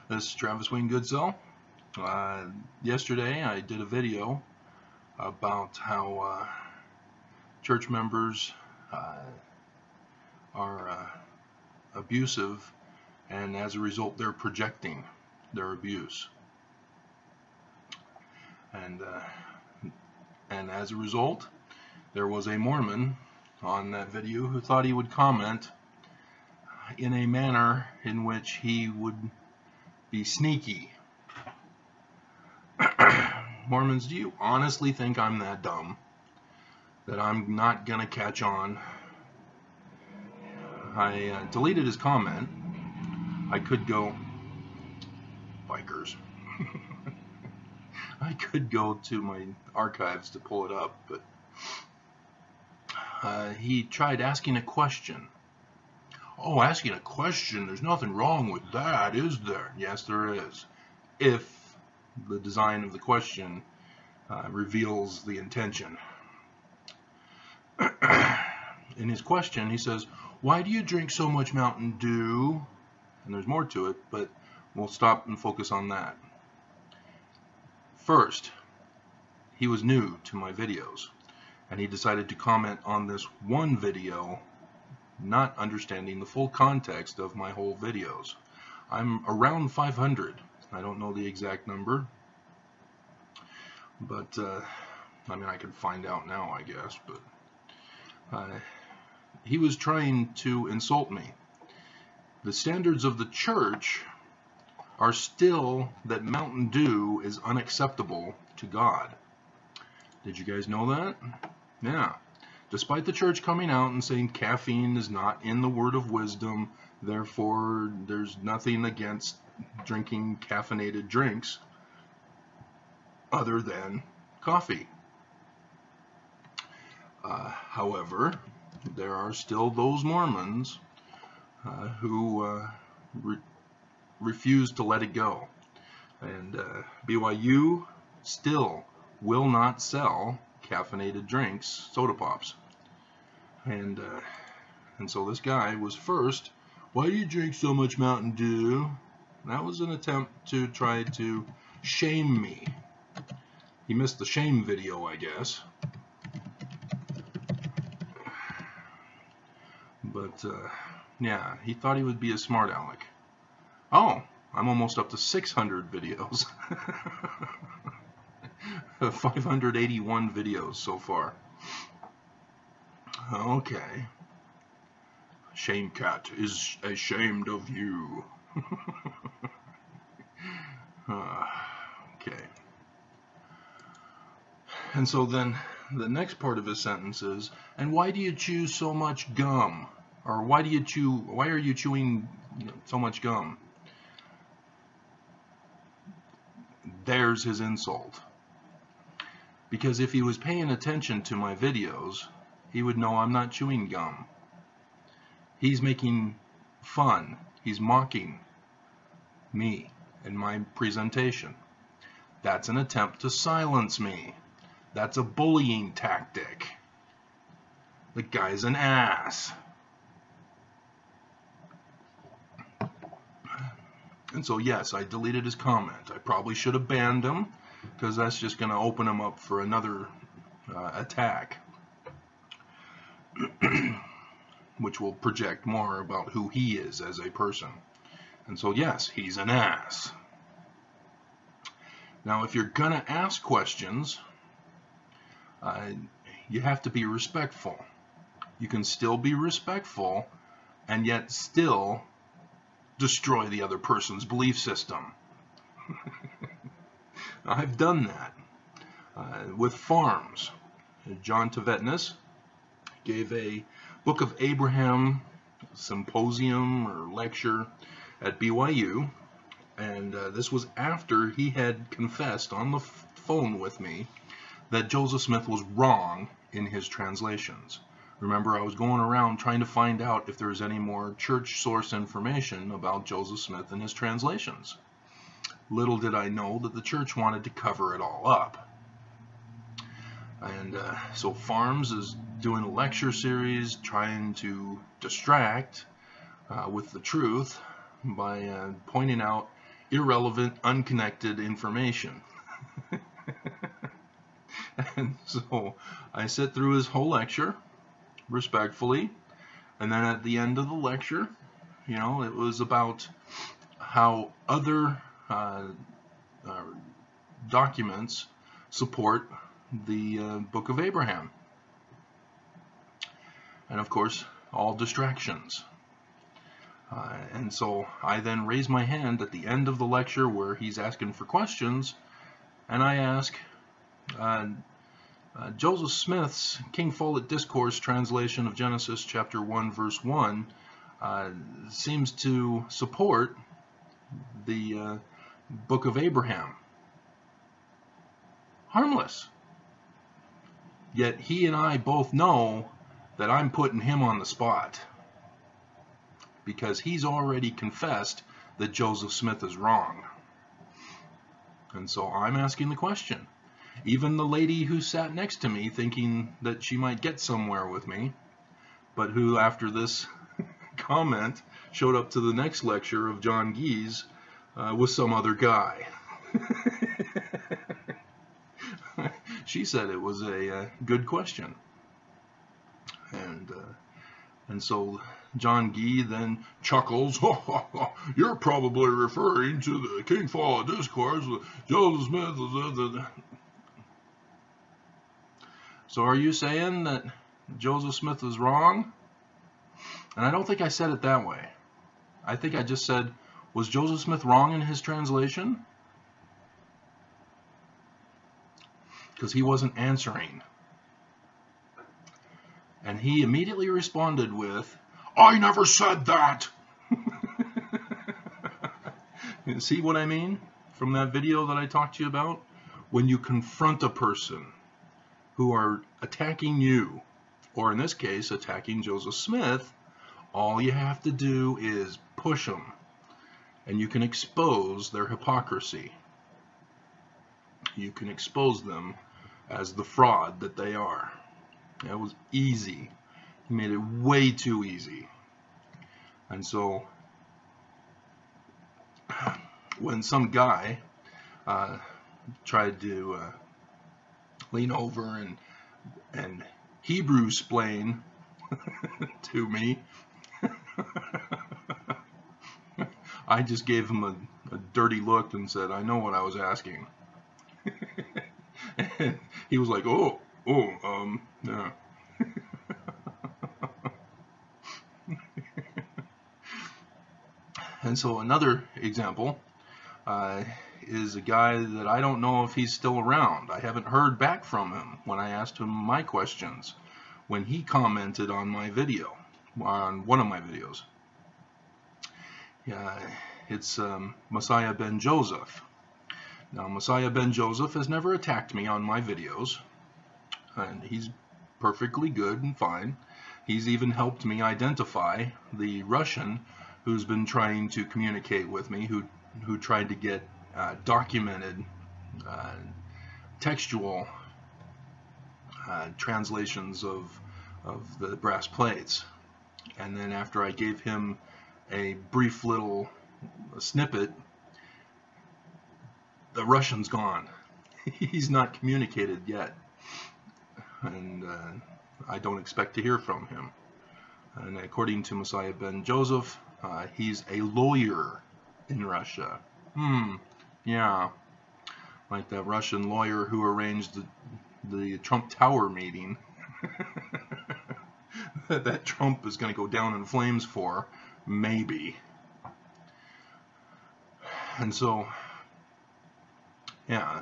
This is Travis Wayne Goodsell. Yesterday I did a video about how church members are abusive, and as a result they're projecting their abuse. And as a result, there was a Mormon on that video who thought he would comment in a manner in which he would be sneaky. Mormons, do you honestly think I'm that dumb that I'm not gonna catch on? I deleted his comment. I could go bikers. I could go to my archives to pull it up, but he tried asking a question. Oh, asking a question, there's nothing wrong with that, is there? Yes, there is. If the design of the question reveals the intention. In his question, he says, "Why do you drink so much Mountain Dew?" And there's more to it, but we'll stop and focus on that. First, he was new to my videos, and he decided to comment on this one video, not understanding the full context of my whole videos. I'm around 500. I don't know the exact number, but I mean, I could find out now, I guess. But he was trying to insult me. The standards of the church are still that Mountain Dew is unacceptable to God. Did you guys know that? Yeah. Despite the church coming out and saying caffeine is not in the word of wisdom, therefore there's nothing against drinking caffeinated drinks other than coffee. However, there are still those Mormons who refuse to let it go. And BYU still will not sell caffeinated drinks, soda pops. And so this guy was first, "Why do you drink so much Mountain Dew?" That was an attempt to try to shame me. He missed the shame video, I guess. But yeah, he thought he would be a smart aleck. Oh, I'm almost up to 600 videos. 581 videos so far. Okay. Shame Cat is ashamed of you. Okay. And so then the next part of his sentence is, "And why do you chew so much gum?" Or why are you chewing so much gum? There's his insult. Because if he was paying attention to my videos, he would know I'm not chewing gum. He's making fun. He's mocking me and my presentation. That's an attempt to silence me. That's a bullying tactic. The guy's an ass. And so yes, I deleted his comment. I probably should have banned him, because that's just going to open him up for another attack, which will project more about who he is as a person. And so yes, he's an ass. Now if you're going to ask questions, you have to be respectful. You can still be respectful and yet still destroy the other person's belief system. I've done that with farms. John Tvetnes gave a Book of Abraham symposium or lecture at BYU, and this was after he had confessed on the phone with me that Joseph Smith was wrong in his translations. Remember, I was going around trying to find out if there was any more church source information about Joseph Smith and his translations. Little did I know that the church wanted to cover it all up. And so Farms is doing a lecture series trying to distract with the truth by pointing out irrelevant, unconnected information. And so I sit through his whole lecture respectfully, and then at the end of the lecture, you know, it was about how other documents support the Book of Abraham. And of course, all distractions. And so I then raise my hand at the end of the lecture where he's asking for questions, and I ask, Joseph Smith's King Follett Discourse translation of Genesis chapter 1 verse 1 seems to support the Book of Abraham. Harmless. Yet he and I both know that I'm putting him on the spot, because he's already confessed that Joseph Smith is wrong. And so I'm asking the question. Even the lady who sat next to me, thinking that she might get somewhere with me, but who after this comment showed up to the next lecture of John Gee's with some other guy. She said it was a good question. And so John Gee then chuckles, "You're probably referring to the King Follett Discourse with Joseph Smith." So are you saying that Joseph Smith is wrong? And I don't think I said it that way. I think I just said, was Joseph Smith wrong in his translation? Because he wasn't answering. And he immediately responded with, "I never said that." You see what I mean from that video that I talked to you about? When you confront a person who are attacking you, or in this case attacking Joseph Smith, all you have to do is push them, and you can expose their hypocrisy. You can expose them as the fraud that they are. That was easy. He made it way too easy. And so when some guy tried to lean over and Hebrew-splain to me, I just gave him a dirty look and said, "I know what I was asking." And he was like, yeah. And so another example is a guy that I don't know if he's still around. I haven't heard back from him when I asked him my questions, when he commented on my video, on one of my videos. It's Messiah Ben Joseph. Now, Messiah Ben Joseph has never attacked me on my videos, and he's perfectly good and fine. He's even helped me identify the Russian who's been trying to communicate with me, who tried to get documented textual translations of the brass plates. And then after I gave him a brief little snippet, the Russian's gone. He's not communicated yet, and I don't expect to hear from him. And according to Messiah Ben Joseph, he's a lawyer in Russia. Yeah, like that Russian lawyer who arranged the Trump Tower meeting that Trump is going to go down in flames for, maybe. And so, yeah,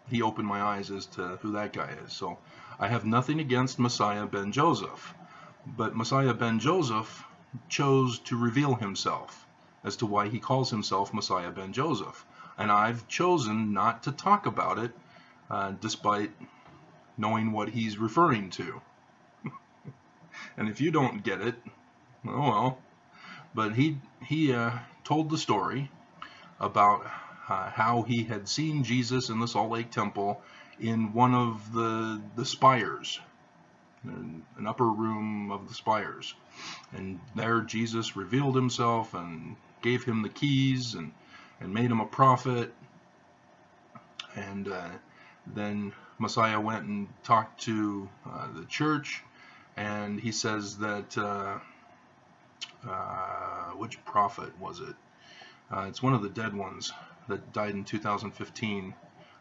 he opened my eyes as to who that guy is. So I have nothing against Messiah Ben Joseph, but Messiah Ben Joseph chose to reveal himself as to why he calls himself Messiah Ben Joseph. And I've chosen not to talk about it, despite knowing what he's referring to. And if you don't get it, oh well. But he told the story about how he had seen Jesus in the Salt Lake Temple in one of the spires, an upper room of the spires. And there Jesus revealed himself and gave him the keys, and and made him a prophet. And then Messiah went and talked to the church, and he says that, which prophet was it? It's one of the dead ones that died in 2015,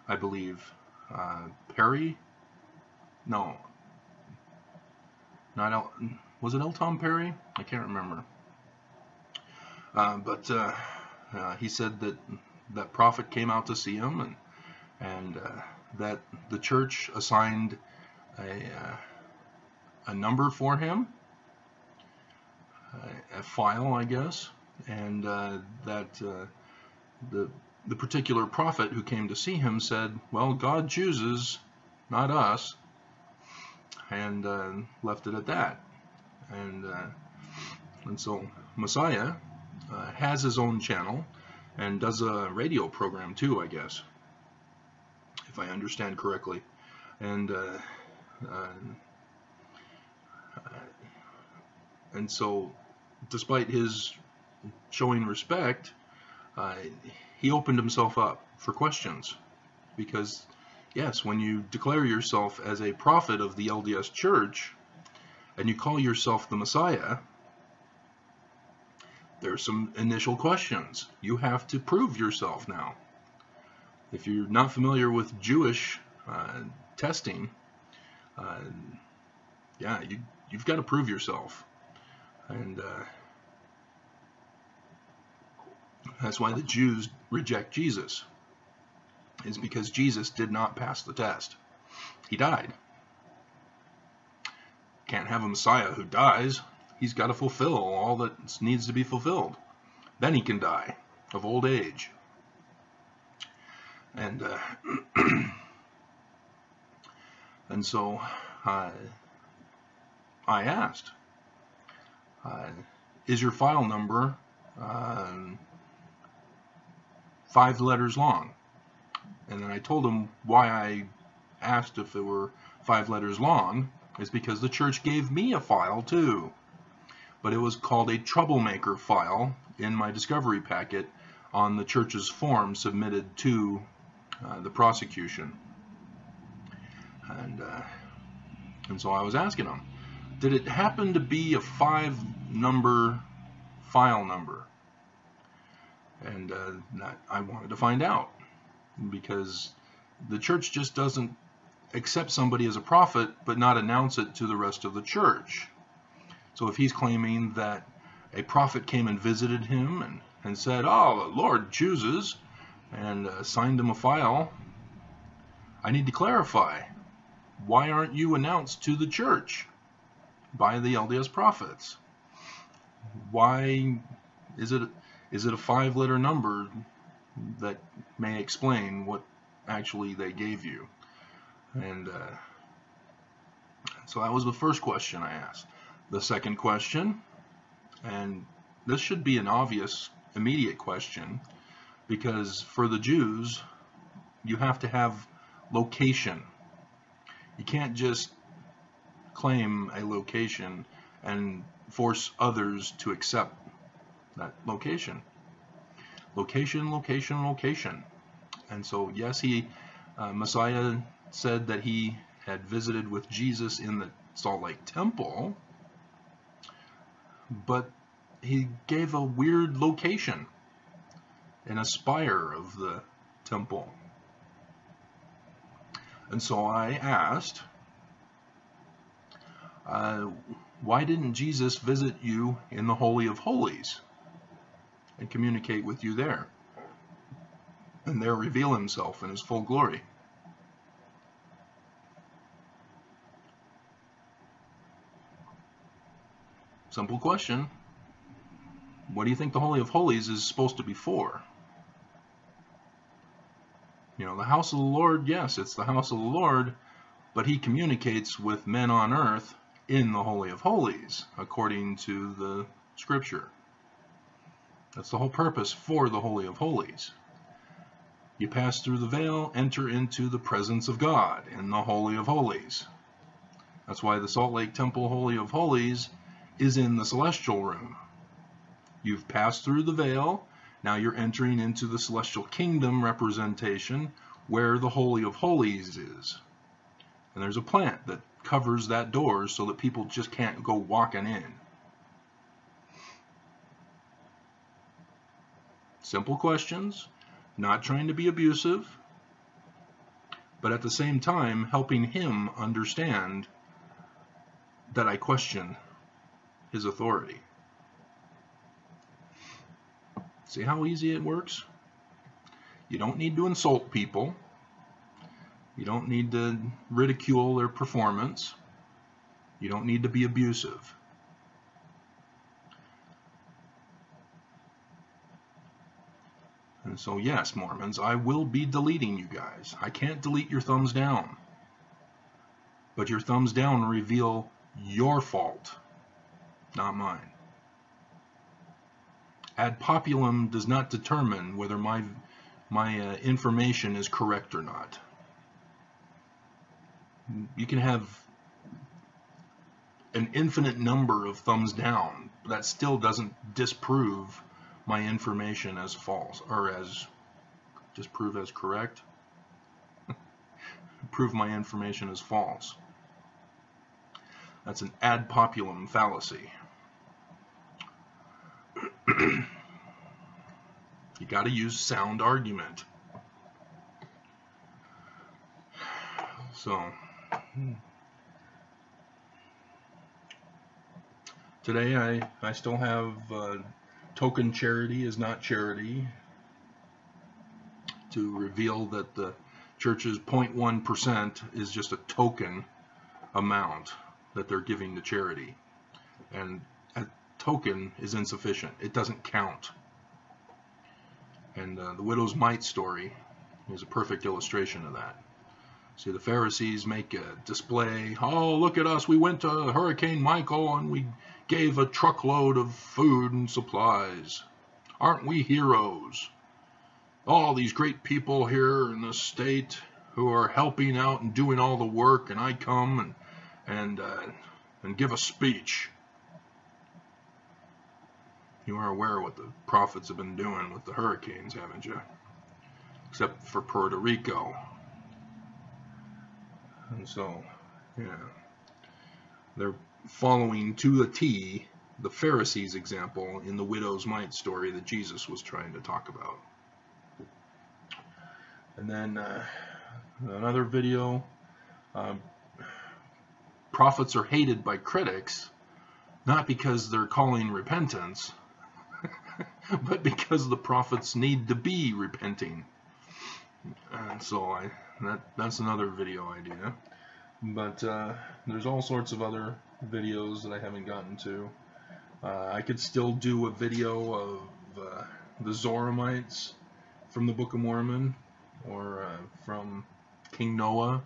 I believe. Perry? No. Not was it L. Tom Perry? I can't remember. But he said that that prophet came out to see him, and that the church assigned a number for him, a file, I guess, and that the particular prophet who came to see him said, well, God chooses, not us, and left it at that. And so Messiah has his own channel and does a radio program too, I guess, if I understand correctly. And so, despite his showing respect, he opened himself up for questions, because yes, when you declare yourself as a prophet of the LDS Church and you call yourself the Messiah, there's some initial questions. You have to prove yourself now. If you're not familiar with Jewish testing, yeah, you've got to prove yourself. And that's why the Jews reject Jesus, is because Jesus did not pass the test. He died. Can't have a Messiah who dies. He's got to fulfill all that needs to be fulfilled. Then he can die of old age. And and so I asked, is your file number 5 letters long? And then I told him why I asked if it were 5 letters long is because the church gave me a file too. But it was called a troublemaker file in my discovery packet on the church's form submitted to the prosecution. And so I was asking him, did it happen to be a 5-number file number? And I wanted to find out, because the church just doesn't accept somebody as a prophet but not announce it to the rest of the church. So if he's claiming that a prophet came and visited him and said, oh, the Lord chooses, and signed him a file, I need to clarify, why aren't you announced to the church by the LDS prophets? Why is it a 5-letter number that may explain what actually they gave you? And so that was the first question I asked. The second question, and this should be an obvious, immediate question, because for the Jews, you have to have location. You can't just claim a location and force others to accept that location. Location, location, location. And so, yes, Messiah said that he had visited with Jesus in the Salt Lake Temple, but he gave a weird location in a spire of the temple. And so I asked, why didn't Jesus visit you in the Holy of Holies and communicate with you there, and there reveal himself in his full glory? Simple question. What do you think the Holy of Holies is supposed to be for? You know, the house of the Lord, yes, it's the house of the Lord, but he communicates with men on earth in the Holy of Holies, according to the Scripture. That's the whole purpose for the Holy of Holies. You pass through the veil, enter into the presence of God in the Holy of Holies. That's why the Salt Lake Temple Holy of Holies is in the celestial room. You've passed through the veil, Now you're entering into the celestial kingdom representation where the Holy of Holies is. And there's a plant that covers that door so that people just can't go walking in. Simple questions, not trying to be abusive, but at the same time helping him understand that I question his authority. See how easy it works? You don't need to insult people. You don't need to ridicule their performance. You don't need to be abusive. And so yes, Mormons, I will be deleting you guys. I can't delete your thumbs down. But your thumbs down reveal your fault, not mine. Ad populum does not determine whether my information is correct or not. You can have an infinite number of thumbs down, but that still doesn't disprove my information as false, or as disprove as correct. Prove my information as false. That's an ad populum fallacy. You got to use sound argument. So today I still have token charity is not charity, to reveal that the church's 0.1% is just a token amount that they're giving to charity, and a token is insufficient. It doesn't count. And the widow's mite story is a perfect illustration of that. See, the Pharisees make a display. Oh, look at us. We went to Hurricane Michael and we gave a truckload of food and supplies. Aren't we heroes? All these great people here in the state who are helping out and doing all the work, and I come and give a speech. You are aware of what the prophets have been doing with the hurricanes, haven't you? Except for Puerto Rico. And so, yeah, they're following to the T the Pharisees' example in the widow's mite story that Jesus was trying to talk about. And then another video, prophets are hated by critics, not because they're calling repentance, but because the prophets need to be repenting. And so that's another video idea. But there's all sorts of other videos that I haven't gotten to. I could still do a video of the Zoramites from the Book of Mormon, or from King Noah,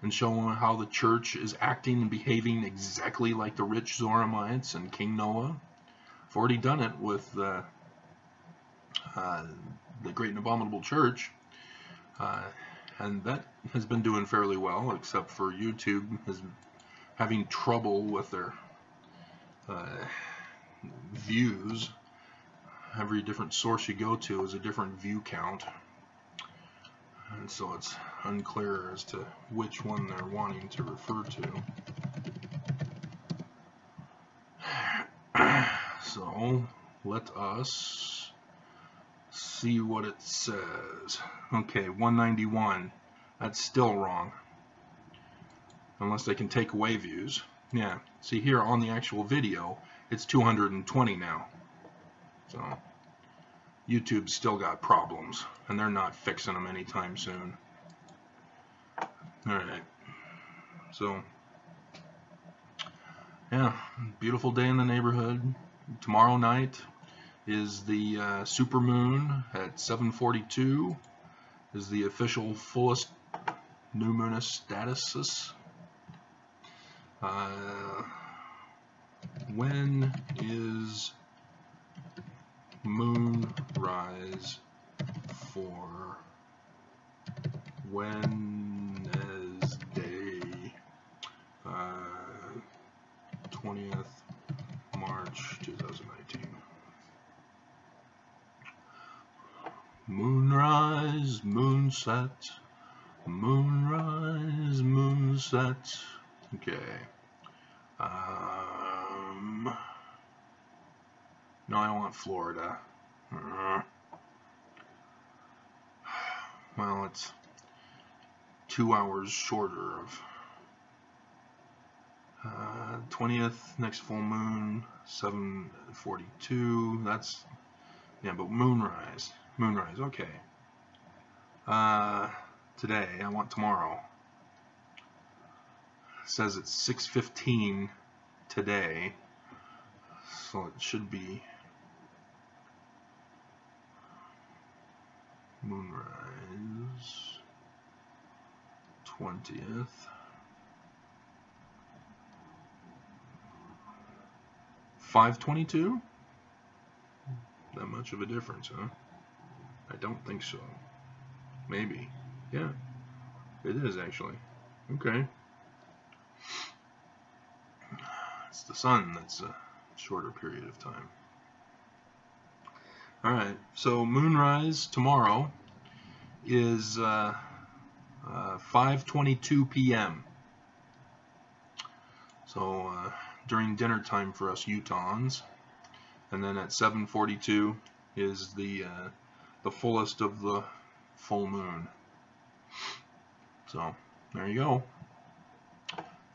and show how the church is acting and behaving exactly like the rich Zoramites and King Noah. I've already done it with the Great and Abominable Church, and that has been doing fairly well, except for YouTube is having trouble with their views. Every different source you go to is a different view count, and so it's unclear as to which one they're wanting to refer to. So let us see what it says. Okay, 191. That's still wrong. Unless they can take away views. Yeah, see here on the actual video, it's 220 now. So YouTube's still got problems, and they're not fixing them anytime soon. Alright, so yeah, beautiful day in the neighborhood. Tomorrow night is the supermoon at 7:42, is the official fullest numinous status. When is moon rise for Wednesday, 20th March 2019? Moonrise, moonset, moonrise, moonset. Okay. No, I want Florida. Well, it's 2 hours shorter of 20th, next full moon, 7:42. That's, yeah, but moonrise, okay. Today, I want tomorrow. It says it's 6:15 today, so it should be moonrise 20th. 5:22? That much of a difference, huh? I don't think so. Maybe. Yeah, it is actually. Okay. It's the sun that's a shorter period of time. Alright, so moonrise tomorrow is 5:22 p.m. So during dinner time for us Utahns, and then at 7:42 is the fullest of the full moon. So there you go.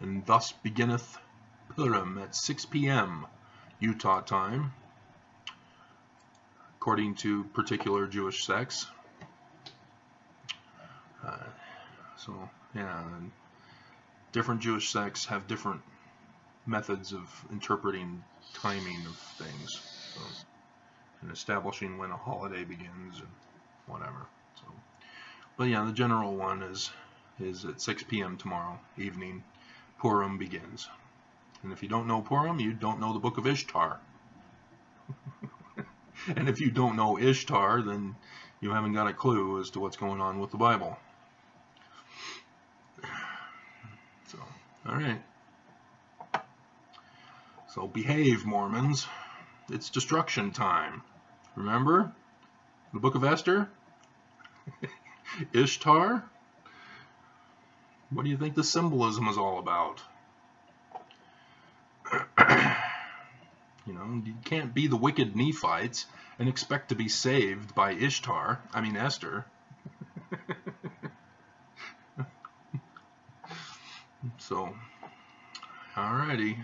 And thus beginneth Purim at 6 p.m. Utah time, according to particular Jewish sects. So yeah, different Jewish sects have different methods of interpreting timing of things, so, and establishing when a holiday begins and whatever. So, but yeah, the general one is at 6 p.m. tomorrow evening. Purim begins, and if you don't know Purim, you don't know the book of Ishtar. And if you don't know Ishtar, then you haven't got a clue as to what's going on with the Bible. So, all right. So behave, Mormons. It's destruction time. Remember the book of Esther? Ishtar? What do you think the symbolism is all about? You know, you can't be the wicked Nephites and expect to be saved by Ishtar. I mean Esther. So, alrighty.